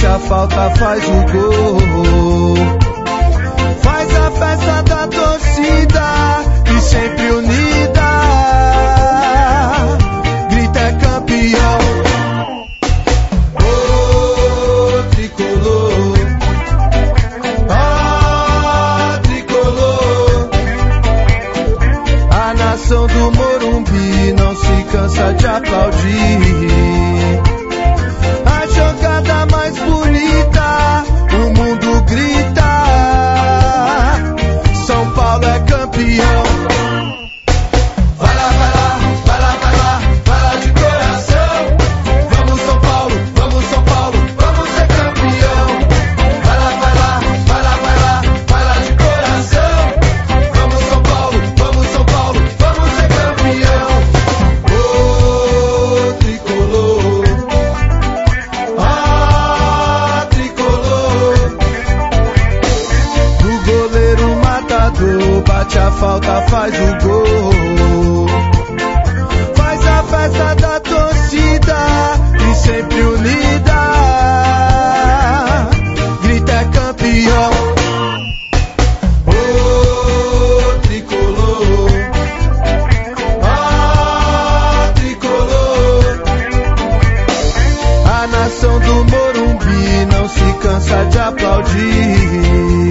bate a falta, faz o gol. Faz a festa da torcida e sempre unida. Grita é campeão. Ô tricolor, ó tricolor. A nação do Morumbi não se cansa de aplaudir. A jogada mais bonita, o mundo grita. São Paulo é campeão. Vai lá, vai lá, vai lá, vai lá, vai lá de coração. Vamos São Paulo, vamos São Paulo, vamos ser campeão. Vai lá, vai lá, vai lá, vai lá, vai lá de coração. Vamos São Paulo, vamos São Paulo, vamos ser campeão. Ô tricolor, ó tricolor. O goleiro matador bate a falta, faz o gol. Faz a festa da torcida e sempre unida. Grita é campeão. Ô tricolor, ó tricolor. A nação do Morumbi não se cansa de aplaudir.